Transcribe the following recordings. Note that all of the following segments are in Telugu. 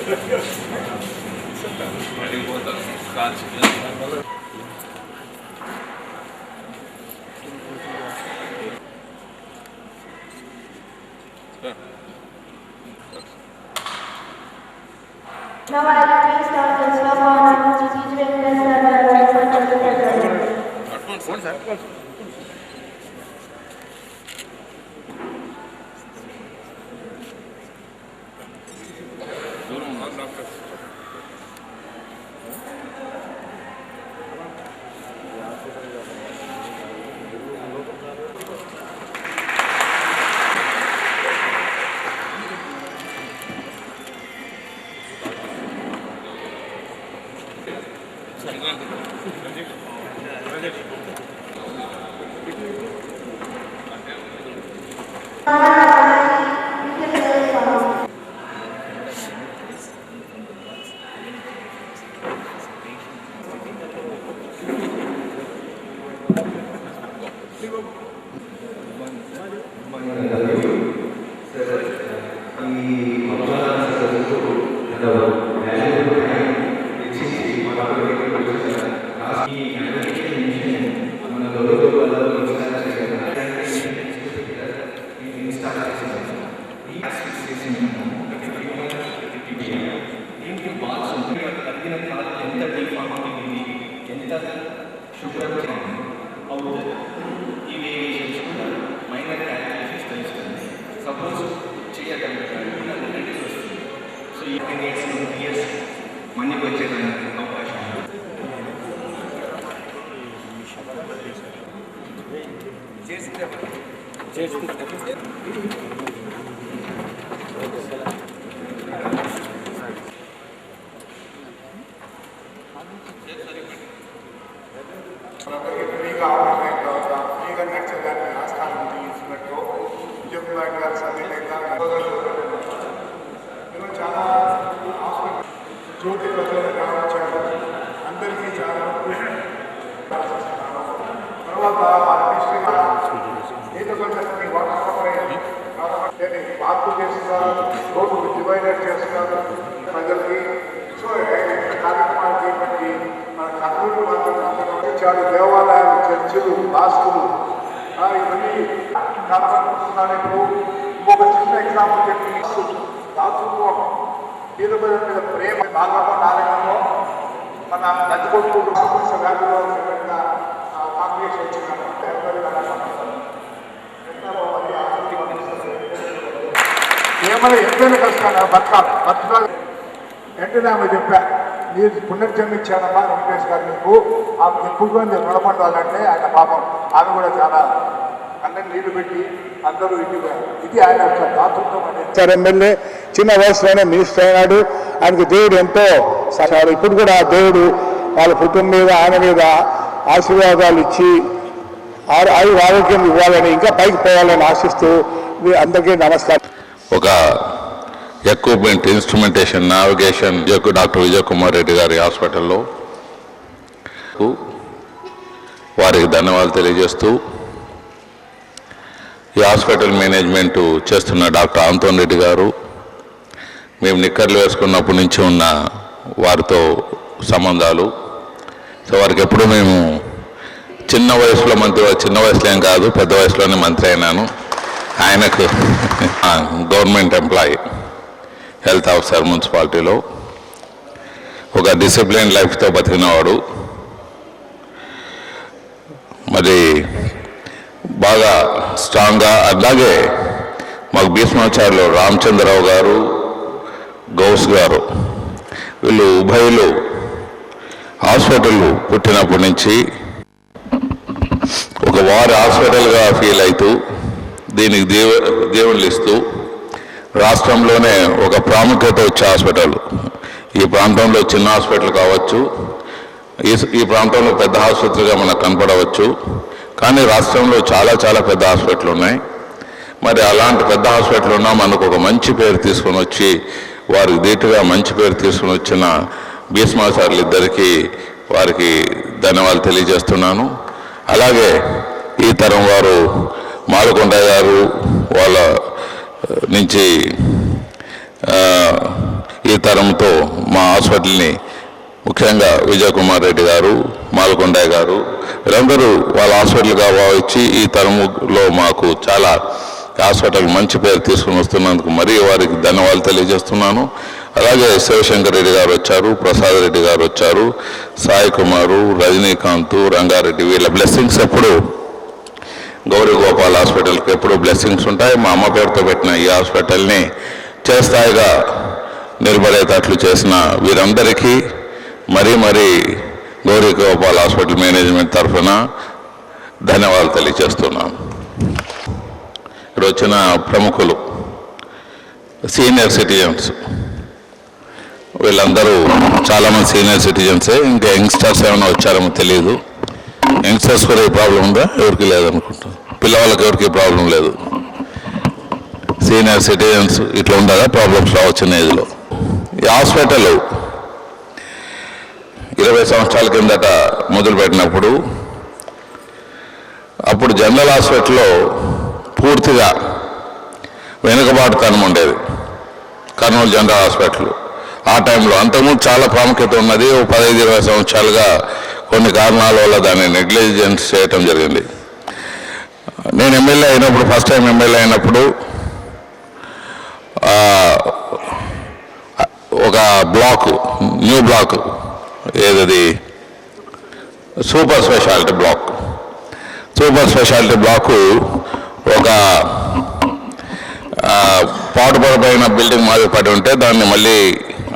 Now I request our principal on G.G. Venkata sir. దేవాలయాలు చర్చిలు రాష్ట్రులు ఇవన్నీ కనపడుతున్నాను. ఇప్పుడు ఇంకొక చిన్న ఎగ్జాంపుల్ చెప్పి దాతృత్వం మీద ప్రేమ భాగంలో నాలుగో మన నదికొట్టు వ్యాధిలో కాంగ్రెస్ వచ్చినారు. ఏమైనా ఎంతైనా కష్టాలు బతకాలి వెంటనే ఆమె చెప్పా, మీరు పునర్జన్మించానమ్మా వెంకటేష్ గారు, నీకు ఆమె ఎక్కువగా నేను రుణపడాలంటే ఆయన పాపం ఆమె కూడా చాలా అందరినీ నీళ్లు పెట్టి అందరూ ఇది ఆయన దాతృత్వం అనేది. సార్ ఎమ్మెల్యే చిన్న వయసులోనే మినిస్టర్ అయినాడు. ఆయనకు దేవుడు ఎంతో ఇప్పుడు కూడా ఆ దేవుడు వాళ్ళ కుటుంబం మీద ఆయన మీద ఆశీర్వాదాలు ఇచ్చి ఆరోగ్యం ఇవ్వాలని ఇంకా పైకి పోవాలని ఆశిస్తూ అందరికీ నమస్కారం. ఒక equipment instrumentation navigation doctor Vijay Kumar Reddy గారి హాస్పిటల్లో వారికి ధన్యవాదాలు తెలియజేస్తూ ఈ హాస్పిటల్ మేనేజ్మెంటు చేస్తున్న డాక్టర్ ఆంతోన్ రెడ్డి గారు, మేము నిక్కర్లు వేసుకున్నప్పటి నుంచి ఉన్న వారితో సంబంధాలు. సో వారికి ఎప్పుడు మేము చిన్న వయసులో చిన్న వయసులో ఏం కాదు, పెద్ద వయసులోనే మంత్రి అయినాను. ఆయనకు గవర్నమెంట్ ఎంప్లాయీ, హెల్త్ ఆఫీసర్ మున్సిపాలిటీలో, ఒక డిసిప్లిన్ లైఫ్తో బతికినవాడు. మరి బాగా స్ట్రాంగ్గా. అలాగే మాకు భీష్మాచార్యులు రామచంద్రరావు గారు, గౌస్ గారు, వీళ్ళు ఉభయులు హాస్పిటల్ పుట్టినప్పటి నుంచి ఒక వారి హాస్పిటల్గా ఫీల్ అవుతూ దీనికి దేవుళ్ళు ఇస్తూ రాష్ట్రంలోనే ఒక ప్రాముఖ్యత వచ్చే హాస్పిటల్. ఈ ప్రాంతంలో చిన్న హాస్పిటల్ కావచ్చు, ఈ ప్రాంతంలో పెద్ద ఆసుపత్రిగా మనకు కనపడవచ్చు, కానీ రాష్ట్రంలో చాలా చాలా పెద్ద హాస్పిటల్ ఉన్నాయి. మరి అలాంటి పెద్ద హాస్పిటల్ ఉన్నా మనకు ఒక మంచి పేరు తీసుకొని వచ్చి వారికి దీటుగా మంచి పేరు తీసుకొని వచ్చిన భీష్మాచార్యులు ఇద్దరికీ వారికి ధన్యవాదాలు తెలియజేస్తున్నాను. అలాగే ఈ తరం వారు మాలకొండ గారు వాళ్ళ నుంచి ఈ తరంతో మా హాస్పిటల్ని ముఖ్యంగా విజయ్ కుమార్ రెడ్డి గారు, మాల్కొండయ్య గారు వీళ్ళందరూ వాళ్ళ హాస్పిటల్గా భావించి ఈ తరములో మాకు చాలా హాస్పిటల్ మంచి పేరు తీసుకుని వస్తున్నందుకు మరీ వారికి ధన్యవాదాలు తెలియజేస్తున్నాను. అలాగే శివశంకర్ రెడ్డి గారు వచ్చారు, ప్రసాద్ రెడ్డి గారు వచ్చారు, సాయి కుమారు, రజనీకాంత్, రంగారెడ్డి వీళ్ళ బ్లెస్సింగ్స్ ఎప్పుడు గౌరీ గోపాల్ హాస్పిటల్కి ఎప్పుడు బ్లెస్సింగ్స్ ఉంటాయి. మా అమ్మ పేరుతో పెట్టిన ఈ హాస్పిటల్ని చేస్తాయిగా నిలబడేటట్లు చేసిన వీరందరికీ మరీ గౌరీ గోపాల్ హాస్పిటల్ మేనేజ్మెంట్ తరఫున ధన్యవాదాలు తెలియజేస్తున్నాను. ఇక్కడ వచ్చిన ప్రముఖులు, సీనియర్ సిటిజన్స్, వీళ్ళందరూ చాలామంది సీనియర్ సిటిజన్సే, ఇంకా యంగ్స్టర్స్ ఏమైనా వచ్చారేమో తెలియదు. యంగ్స్టర్స్ కూడా ఈ ప్రాబ్లం ఉందా? ఎవరికి లేదనుకుంటా. పిల్లవాళ్ళకి ఎవరికి ప్రాబ్లం లేదు. సీనియర్ సిటిజన్స్ ఇట్లా ఉండగా ప్రాబ్లమ్స్ రావచ్చు ఏజ్లో. ఈ హాస్పిటల్ 20 సంవత్సరాల కిందట మొదలుపెట్టినప్పుడు అప్పుడు జనరల్ హాస్పిటల్లో పూర్తిగా వెనుకబాటుతనం ఉండేది. కర్నూలు జనరల్ హాస్పిటల్ ఆ టైంలో అంతకుముందు చాలా ప్రాముఖ్యత ఉన్నది. 15-20 సంవత్సరాలుగా కొన్ని కారణాల వల్ల దాన్ని నెగ్లిజెన్స్ చేయటం జరిగింది. నేను ఎమ్మెల్యే అయినప్పుడు, ఫస్ట్ టైం ఎమ్మెల్యే అయినప్పుడు ఒక బ్లాక్, న్యూ బ్లాక్, ఏదది సూపర్ స్పెషాలిటీ బ్లాకు ఒక పాటుపడిపోయిన బిల్డింగ్ మాదిరి పడి ఉంటే దాన్ని మళ్ళీ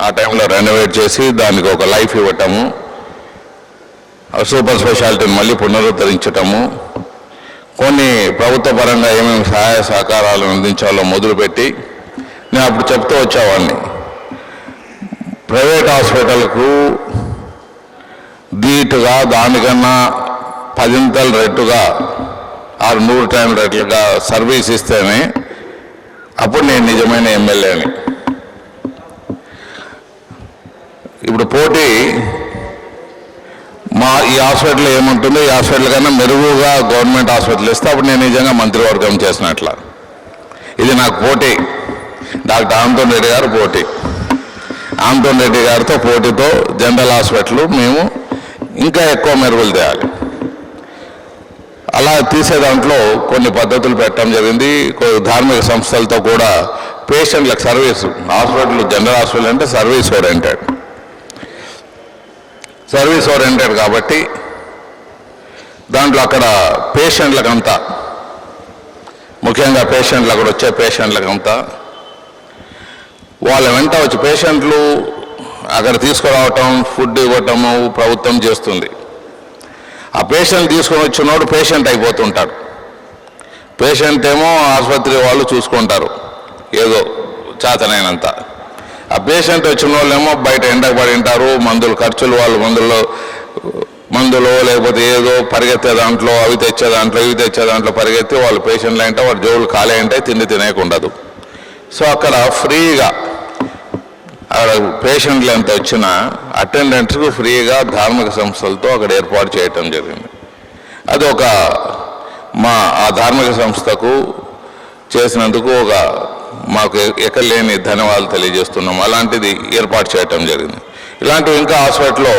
ఆ టైంలో రెనోవేట్ చేసి దానికి ఒక లైఫ్ ఇవ్వటము, సూపర్ స్పెషాలిటీని మళ్ళీ పునరుద్ధరించటము, కొన్ని ప్రభుత్వ పరంగా ఏమేమి సహాయ సహకారాలు అందించాలో మొదలుపెట్టి నేను అప్పుడు చెప్తూ వచ్చేవాడిని. ప్రైవేట్ హాస్పిటల్కు ధీటుగా దానికన్నా 10 రెట్టుగా 100 టైం రెట్లుగా సర్వీస్ ఇస్తేనే అప్పుడు నేను నిజమైన ఎమ్మెల్యేని. ఇప్పుడు పోటీ ఈ హాస్పిటల్ ఏముంటుందో ఈ హాస్పిటల్ కన్నా మెరుగుగా గవర్నమెంట్ హాస్పిటల్ ఇస్తే అప్పుడు నేను నిజంగా మంత్రివర్గం చేసినట్ల. ఇది నాకు పోటీ. డాక్టర్ ఆంతోని రెడ్డి గారు పోటీ. ఆంతోని రెడ్డి గారితో పోటీతో జనరల్ హాస్పిటల్ మేము ఇంకా ఎక్కువ మెరుగులు తేయాలి. అలా తీసే దాంట్లో కొన్ని పద్ధతులు పెట్టడం జరిగింది. ధార్మిక సంస్థలతో కూడా పేషెంట్లకు సర్వీసు, హాస్పిటల్ జనరల్ హాస్పిటల్ అంటే సర్వీస్ ఓరియంటెడ్ కాబట్టి దాంట్లో అక్కడ పేషెంట్లకంతా, ముఖ్యంగా పేషెంట్లు అక్కడ వచ్చే పేషెంట్లకంతా వాళ్ళ వెంట వచ్చి పేషెంట్లు అక్కడ తీసుకురావటం, ఫుడ్ ఇవ్వటము ప్రభుత్వం చేస్తుంది. ఆ పేషెంట్ తీసుకొని వచ్చినోడు పేషెంట్ అయిపోతుంటాడు. పేషెంట్ ఏమో ఆసుపత్రి వాళ్ళు చూసుకుంటారు ఏదో చేతనైనంత. ఆ పేషెంట్ వచ్చిన వాళ్ళేమో బయట ఎండకు పడి ఉంటారు, మందులు ఖర్చులు, వాళ్ళు మందులు లేకపోతే ఏదో పరిగెత్తే దాంట్లో అవి తెచ్చే దాంట్లో పరిగెత్తి వాళ్ళు పేషెంట్లు అంటే వాడు జోళ్ళు ఖాళీ అంటే తిండి తినేకుండదు. సో అక్కడ ఫ్రీగా అక్కడ పేషెంట్లు ఎంత వచ్చినా అటెండెంట్స్కు ఫ్రీగా ధార్మిక సంస్థలతో అక్కడ ఏర్పాటు చేయటం జరిగింది. అది ఒక ఆ ధార్మిక సంస్థకు చేసినందుకు మాకు ఎక్కలేని ధన్యవాదాలు తెలియజేస్తున్నాం. అలాంటిది ఏర్పాటు చేయటం జరిగింది. ఇలాంటివి ఇంకా హాస్పిటల్లో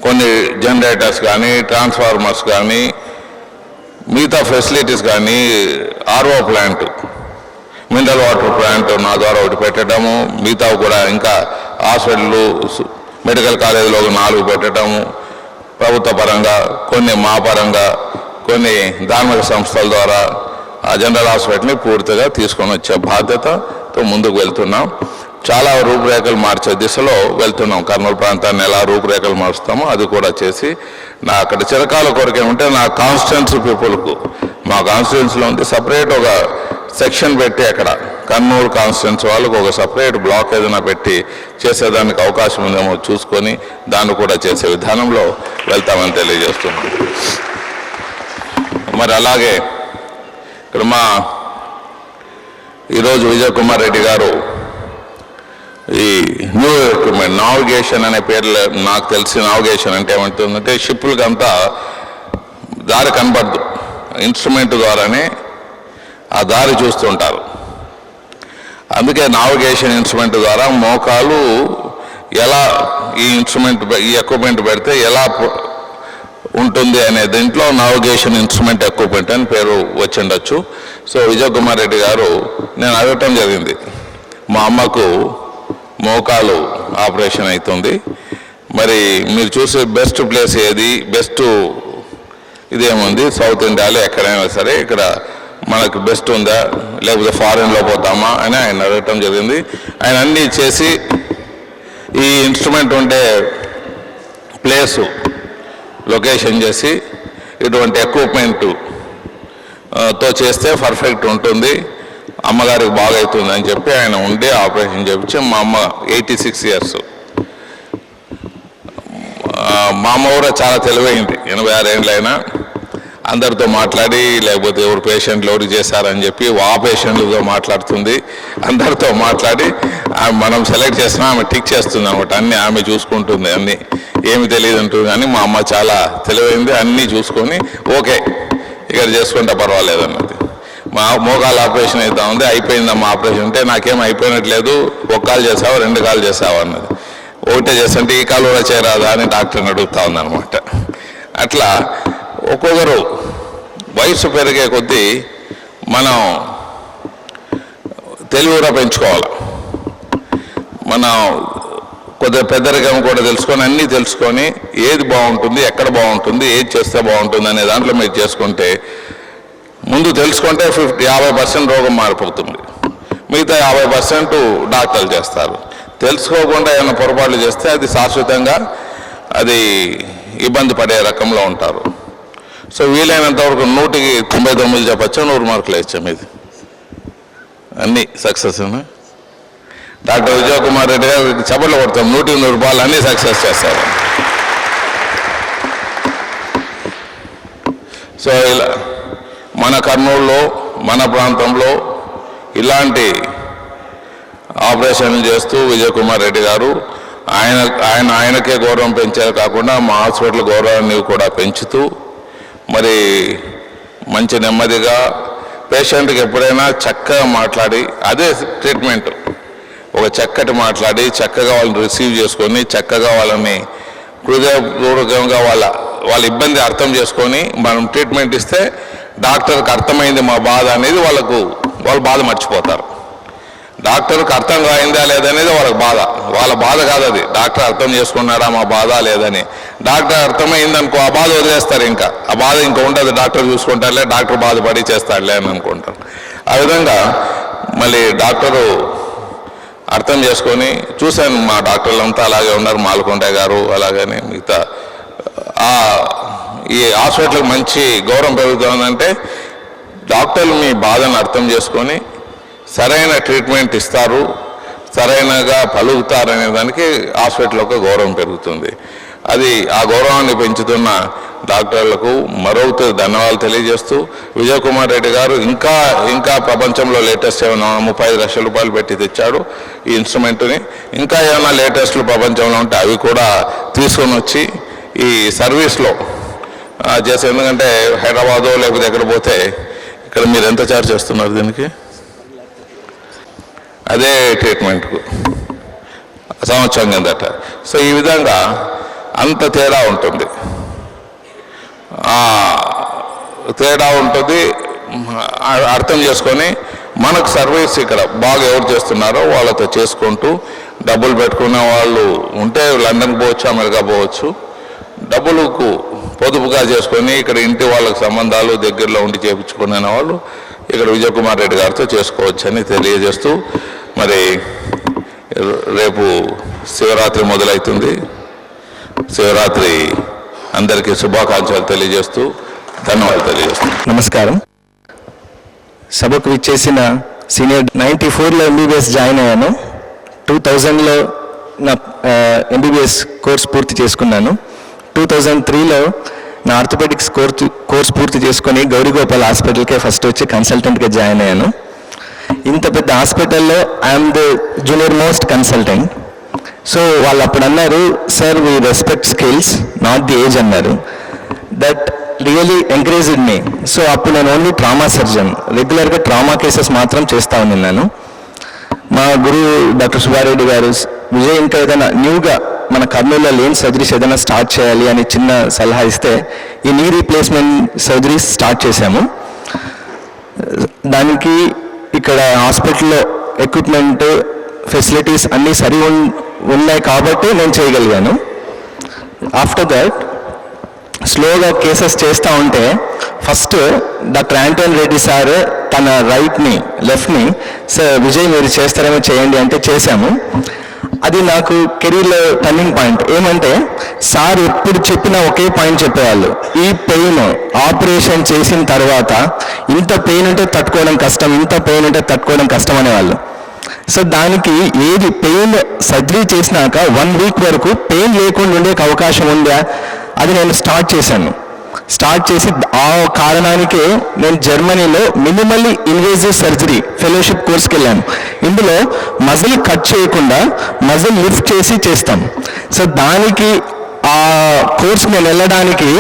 కొన్ని జనరేటర్స్ కానీ, ట్రాన్స్ఫార్మర్స్ కానీ, మిగతా ఫెసిలిటీస్ కానీ, RO plant, mineral water plant నా ద్వారా ఒకటి పెట్టడము, మిగతా కూడా ఇంకా హాస్పిటల్, మెడికల్ కాలేజీలో 4 పెట్టడము, ప్రభుత్వ పరంగా కొన్ని, మా పరంగా కొన్ని ధార్మిక సంస్థల ద్వారా ఆ జనరల్ హాస్పిటల్ని పూర్తిగా తీసుకొని వచ్చే బాధ్యతతో ముందుకు వెళ్తున్నాం. చాలా రూపురేఖలు మార్చే దిశలో వెళ్తున్నాం. కర్నూలు ప్రాంతాన్ని ఎలా రూపురేఖలు మారుస్తామో అది కూడా చేసి అక్కడ చిరకాల కోరిక ఏమంటే నా కాన్స్టిట్యున్సీ పీపుల్కు, మా కాన్స్టిట్యున్సీలో ఉంది సపరేట్ ఒక సెక్షన్ పెట్టి అక్కడ కర్నూలు కాన్స్టిట్యున్సీ వాళ్ళకు ఒక సపరేట్ బ్లాక్ ఏదైనా పెట్టి చేసేదానికి అవకాశం ఉందేమో చూసుకొని దాన్ని కూడా చేసే విధానంలో వెళ్తామని తెలియజేస్తున్నాం. మరి అలాగే ఇక్కడ ఈరోజు విజయ్ కుమార్ రెడ్డి గారు ఈ న్యూ ఎక్విప్మెంట్ నావిగేషన్ అనే పేర్లు, నాకు తెలిసి నావిగేషన్ అంటే ఏమంటుందంటే షిప్పులకి అంతా దారి కనబడదు, ఇన్స్ట్రుమెంట్ ద్వారానే ఆ దారి చూస్తుంటారు. అందుకే నావిగేషన్ ఇన్స్ట్రుమెంట్ ద్వారా మోకాలు ఎలా ఈ ఎక్విప్మెంట్ పెడితే ఎలా ఉంటుంది అనే దీంట్లో నావిగేషన్ ఇన్స్ట్రుమెంట్ ఎక్విప్మెంట్ అని పేరు వచ్చిండొచ్చు. సో విజయ్ కుమార్ రెడ్డి గారు నేను అడగటం జరిగింది, మా అమ్మకు మోకాలు ఆపరేషన్ అవుతుంది, మరి మీరు చూసే బెస్ట్ ప్లేస్ ఏది, బెస్ట్ ఇదేముంది సౌత్ ఇండియాలో ఎక్కడైనా సరే ఇక్కడ మనకు బెస్ట్ ఉందా లేకపోతే ఫారిన్లో పోతామా అని ఆయన అడగటం జరిగింది. ఆయన అన్నీ చేసి ఈ ఇన్స్ట్రుమెంట్ ఉండే ప్లేసు లొకేషన్ చేసి ఇటువంటి ఎక్విప్మెంట్తో చేస్తే పర్ఫెక్ట్ ఉంటుంది, అమ్మగారికి బాగవుతుంది అని చెప్పి ఆయన ఉండి ఆపరేషన్ చేయించి మా అమ్మ 86 years. మా అమ్మ కూడా చాలా తెలివైంది, 86 ఏళ్ళైనా అందరితో మాట్లాడి లేకపోతే ఎవరు పేషెంట్లు ఎవరు చేశారని చెప్పి ఆ పేషెంట్లతో మాట్లాడుతుంది, అందరితో మాట్లాడి మనం సెలెక్ట్ చేసినా ఆమె టిక్ చేస్తుంది అనమాట. అన్నీ ఆమె చూసుకుంటుంది, అన్నీ ఏమి తెలియదు అంటుంది. కానీ మా అమ్మ చాలా తెలివైంది, అన్నీ చూసుకొని ఓకే ఇక్కడ చేసుకుంటే పర్వాలేదు అన్నది. మా మోకాలు ఆపరేషన్ అవుతా ఉంది, అయిపోయిందమ్మా ఆపరేషన్ అంటే నాకేం అయిపోయినట్లేదు, 1 కాలు చేసావా 2 కాలు చేసావా అన్నది. ఒకటే చేస్తుంటే ఈ కాలు కూడా చేయరాదా అని డాక్టర్ని అడుగుతా ఉందన్నమాట. అట్లా ఒక్కొక్కరు వయసు పెరిగే కొద్దీ మనం తెలివి కూడా పెంచుకోవాలి. మనం కొద్దిగా పెద్దరికం కూడా తెలుసుకొని అన్నీ తెలుసుకొని ఏది బాగుంటుంది, ఎక్కడ బాగుంటుంది, ఏది చేస్తే బాగుంటుంది అనే దాంట్లో మీరు చేసుకుంటే ముందు తెలుసుకుంటే 50% రోగం మారిపోతుంది, మిగతా 50% డాక్టర్లు చేస్తారు. తెలుసుకోకుండా ఏమైనా పొరపాట్లు చేస్తే అది శాశ్వతంగా అది ఇబ్బంది పడే రకంలో ఉంటారు. సో వీలైనంత వరకు 100కి 99 చెప్పచ్చా, 100 మార్కులు ఇచ్చాం. ఇది అన్నీ సక్సెస్. డాక్టర్ విజయ్ కుమార్ రెడ్డి గారు చప్పట్లు కొడతాం, 100కి 100 రూపాయలు అన్నీ సక్సెస్ చేస్తారు. సో ఇలా మన కర్నూలులో మన ప్రాంతంలో ఇలాంటి ఆపరేషన్లు చేస్తూ విజయ్ కుమార్ రెడ్డి గారు ఆయనకే గౌరవం పెంచారు కాకుండా మా హాస్పిటల్ గౌరవాన్ని కూడా పెంచుతూ మరి మంచి నెమ్మదిగా పేషెంట్కి ఎప్పుడైనా చక్కగా మాట్లాడి అదే ట్రీట్మెంట్ ఒక చక్కటి మాట్లాడి చక్కగా వాళ్ళని రిసీవ్ చేసుకొని చక్కగా వాళ్ళని హృదయపూర్వకంగా వాళ్ళ ఇబ్బంది అర్థం చేసుకొని మనం ట్రీట్మెంట్ ఇస్తే డాక్టర్కి అర్థమైంది మా బాధ అనేది వాళ్ళు బాధ మర్చిపోతారు. డాక్టర్కి అర్థం కాయిందా లేదనేది వాళ్ళ బాధ కాదు, అది డాక్టర్ అర్థం చేసుకున్నాడా మా బాధ లేదని. డాక్టర్ అర్థమైందనుకో ఆ బాధ వదిలేస్తారు, ఇంకా ఆ బాధ ఇంకా ఉండదు, డాక్టర్ చూసుకుంటారులే, డాక్టర్ బాధపడి చేస్తాడులే అని అనుకుంటారు. ఆ విధంగా మళ్ళీ డాక్టరు అర్థం చేసుకొని చూశాను, మా డాక్టర్లు అంతా అలాగే ఉన్నారు, మాలకొండ గారు అలాగని మిగతా ఈ హాస్పిటల్కి మంచి గౌరవం పెరుగుతుందంటే డాక్టర్లు మీ బాధను అర్థం చేసుకొని సరైన ట్రీట్మెంట్ ఇస్తారు, సరైనగా పలుకుతారు అనే దానికి హాస్పిటల్ యొక్క గౌరవం పెరుగుతుంది. అది ఆ గౌరవాన్ని పెంచుతున్న డాక్టర్లకు మరొకటి ధన్యవాదాలు తెలియజేస్తూ విజయ్ కుమార్ రెడ్డి గారు ఇంకా ప్రపంచంలో లేటెస్ట్ ఏమైనా 35 లక్షల రూపాయలు పెట్టి తెచ్చాడు ఈ ఇన్స్ట్రుమెంట్ని. ఇంకా ఏమైనా లేటెస్ట్లు ప్రపంచంలో ఉంటే అవి కూడా తీసుకొని వచ్చి ఈ సర్వీస్లో చేసే, ఎందుకంటే హైదరాబాదు లేకపోతే ఎక్కడ పోతే ఇక్కడ మీరు ఎంత ఛార్జ్ చేస్తున్నారు దీనికి, అదే ట్రీట్మెంట్కు సంవత్సరం కిందట. సో ఈ విధంగా అంత తేడా ఉంటుంది, అర్థం చేసుకొని మనకు సర్వీస్ ఇక్కడ బాగా ఎవరు చేస్తున్నారో వాళ్ళతో చేసుకుంటూ డబ్బులు పెట్టుకునే వాళ్ళు ఉంటే లండన్ పోవచ్చు, అమెరికా పోవచ్చు, డబ్బులకు పొదుపుగా చేసుకొని ఇక్కడ ఇంటి వాళ్ళకి సంబంధాలు దగ్గరలో ఉండి చేయించుకునే వాళ్ళు ఇక్కడ విజయ్ కుమార్ రెడ్డి గారితో చేసుకోవచ్చని తెలియజేస్తూ మరి రేపు శివరాత్రి మొదలవుతుంది. శివరాత్రి అందరికీ శుభాకాంక్షలు తెలియజేస్తూ ధన్యవాదాలు తెలియజేస్తూ నమస్కారం. సభకు విచ్చేసిన సీనియర్ 94లో ఎంబీబీఎస్ జాయిన్ అయ్యాను. 2000లో నా ఎంబీబీఎస్ కోర్స్ పూర్తి చేసుకున్నాను. 2003లో నా ఆర్థోపెడిక్స్ కోర్స్ పూర్తి చేసుకొని గౌరీగోపాల్ హాస్పిటల్కే ఫస్ట్ వచ్చి కన్సల్టెంట్గా జాయిన్ అయ్యాను. ఇంత పెద్ద హాస్పిటల్లో I'm the junior most consultant. So వాళ్ళు అప్పుడు అన్నారు, sir we respect skills not the age అన్నారు. That really encouraged me. So అప్పుడు నేను ఓన్లీ ట్రామా సర్జన్, రెగ్యులర్గా ట్రామా కేసెస్ మాత్రం చేస్తూ ఉన్నాను. మా గురువు డాక్టర్ సుబ్బారెడ్డి గారు, విజయ్ ఇంకా ఏదైనా న్యూగా మన కర్నూలులో లేని సర్జరీస్ ఏదైనా స్టార్ట్ చేయాలి అని చిన్న సలహా ఇస్తే ఈ నీ రీప్లేస్మెంట్ సర్జరీస్ స్టార్ట్ చేశాము. దానికి ఇక్కడ హాస్పిటల్లో ఎక్విప్మెంట్ ఫెసిలిటీస్ అన్నీ ఉన్నాయి కాబట్టి నేను చేయగలిగాను. ఆఫ్టర్ దట్ స్లోగా కేసెస్ చేస్తూ ఉంటే first doctor Antony Reddy sir తన లెఫ్ట్ని సార్ విజయ్ మీరు చేస్తారేమో చేయండి అంటే చేశాము. అది నాకు కెరీర్లో టర్నింగ్ పాయింట్. ఏమంటే సార్ ఎప్పుడు చెప్పినా ఒకే పాయింట్ చెప్పేవాళ్ళు, ఈ పెయిన్ ఆపరేషన్ చేసిన తర్వాత ఇంత పెయిన్ ఉంటే తట్టుకోవడం కష్టం, ఇంత పెయిన్ ఉంటే తట్టుకోవడం కష్టం అనేవాళ్ళు. సో దానికి ఏది పెయిన్ సర్జరీ చేసినాక 1 వీక్ వరకు పెయిన్ లేకుండా ఉండే అవకాశం ఉందా అది నేను స్టార్ట్ చేసి ఆ కారణానికే నేను జర్మనీలో మినిమల్లీ ఇన్వేజివ్ సర్జరీ ఫెలోషిప్ కోర్స్కి వెళ్ళాను. ఇందులో మజిల్ కట్ చేయకుండా మజిల్ లిఫ్ట్ చేస్తాం. సో దానికి ఆ కోర్స్కి నేను వెళ్ళడానికి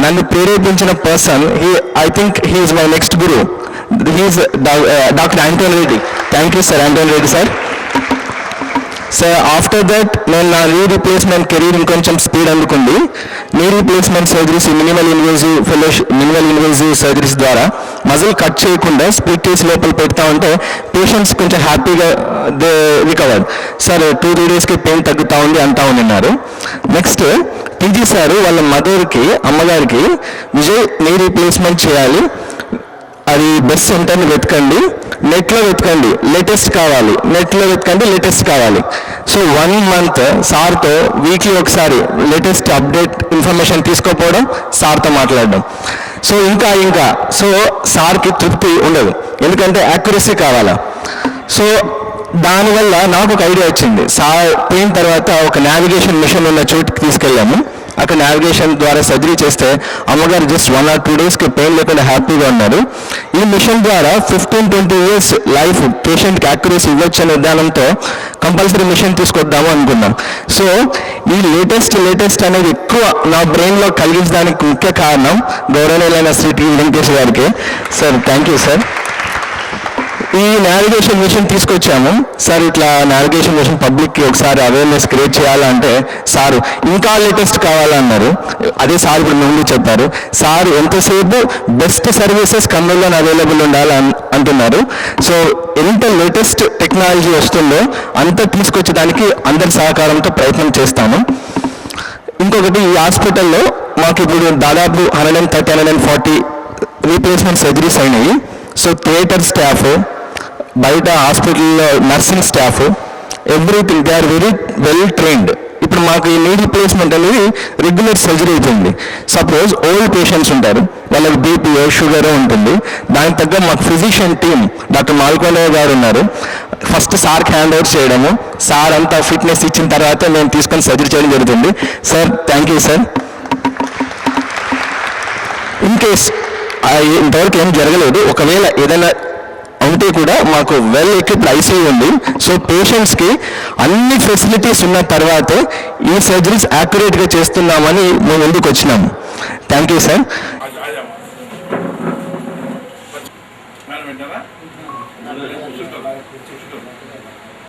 నన్ను ప్రేరేపించిన person I think he's my next guru, he's doctor Antony Reddy. Thank you sir, Antony Reddy sir. Sir after that నేను నా నీ రీప్లేస్మెంట్ కెరీర్ ఇంకొంచెం స్పీడ్ అందుకుంది. Knee replacement surgeries minimal invasive surgeries ద్వారా మజిల్ కట్ చేయకుండా స్ప్లిట్ చేసి లోపల పెడతా ఉంటే పేషెంట్స్ కొంచెం హ్యాపీగా దే రికవర్డ్. సార్ 2-3 డేస్కి పెయిన్ తగ్గుతూ ఉంది అంటా ఉన్నారు. నెక్స్ట్ పీజీ సార్ వాళ్ళ అమ్మగారికి విజయ్ నీ రీప్లేస్మెంట్ చేయాలి, అది బెస్ట్ సెంటర్ని వెతకండి, నెట్లో వెతకండి లేటెస్ట్ కావాలి. సో 1 మంత్ సార్తో వీక్లీ ఒకసారి లేటెస్ట్ అప్డేట్ ఇన్ఫర్మేషన్ తీసుకోపోవడం, సార్తో మాట్లాడడం. సో ఇంకా సో సార్కి తృప్తి ఉండదు, ఎందుకంటే యాక్యురసీ కావాలా. సో దానివల్ల నాకు ఒక ఐడియా వచ్చింది. సార్ పోయిన తర్వాత ఒక నావిగేషన్ మిషన్ ఉన్న చోటుకి తీసుకెళ్ళాము. అక్కడ నావిగేషన్ ద్వారా సర్జరీ చేస్తే అమ్మగారు జస్ట్ 1 or 2 డేస్కి పెయిన్ లేకుండా హ్యాపీగా ఉన్నారు. ఈ మిషన్ ద్వారా 15-20 years లైఫ్ పేషెంట్కి యాక్యురసీ ఇవ్వచ్చు అనే విధానంతో కంపల్సరీ మిషన్ తీసుకొద్దాము అనుకున్నాం. సో ఈ లేటెస్ట్ అనేది ఎక్కువ నా బ్రెయిన్లో కలిగించడానికి ముఖ్య కారణం గౌరవనీయులైన శ్రీ టి వెంకటేష్ గారికి. Sir thank you sir. ఈ నావిగేషన్ మిషన్ తీసుకొచ్చాము సార్. ఇట్లా నావిగేషన్ మిషన్ పబ్లిక్కి ఒకసారి అవేర్నెస్ క్రియేట్ చేయాలంటే సార్ ఇంకా లేటెస్ట్ కావాలన్నారు. అదే సార్ ఇప్పుడు ముందు చెప్పారు. సార్ ఎంతసేపు బెస్ట్ సర్వీసెస్ కర్నూలులో అవైలబుల్ ఉండాలి అంటున్నారు. సో ఎంత లేటెస్ట్ టెక్నాలజీ వస్తుందో అంత తీసుకొచ్చేదానికి అందరి సహకారంతో ప్రయత్నం చేస్తాము. ఇంకొకటి ఈ హాస్పిటల్లో మాకు ఇప్పుడు దాదాపు 130-140 రీప్లేస్మెంట్ సర్జరీస్ అయినాయి. సో థియేటర్ స్టాఫ్, బయట హాస్పిటల్లో nursing staff, everything they are very well trained. ఇప్పుడు మాకు ఈ నీ రీప్లేస్మెంట్ అనేది రెగ్యులర్ సర్జరీ అవుతుంది. సపోజ్ ఓల్డ్ పేషెంట్స్ ఉంటారు, వాళ్ళకి బీపీఓ షుగరో ఉంటుంది, దానికి తగ్గ మాకు ఫిజిషియన్ టీమ్ డాక్టర్ మాల్కోనయ్య గారు ఉన్నారు. ఫస్ట్ సార్కి హ్యాండ్ ఓవర్ చేయడము, సార్ అంతా ఫిట్నెస్ ఇచ్చిన తర్వాత మేము తీసుకొని సర్జరీ చేయడం జరుగుతుంది. Sir thank you sir. In case ఇంతవరకు ఏం జరగలేదు, ఒకవేళ ఏదైనా ఉంటే కూడా మాకు వెల్ ఎక్విప్డ్ ఐసీయూ ఉంది. సో పేషెంట్స్కి అన్ని ఫెసిలిటీస్ ఉన్న తర్వాతే ఈ సర్జరీస్ యాక్యురేట్గా చేస్తున్నామని మేము ముందుకు వచ్చినాము. Thank you sir.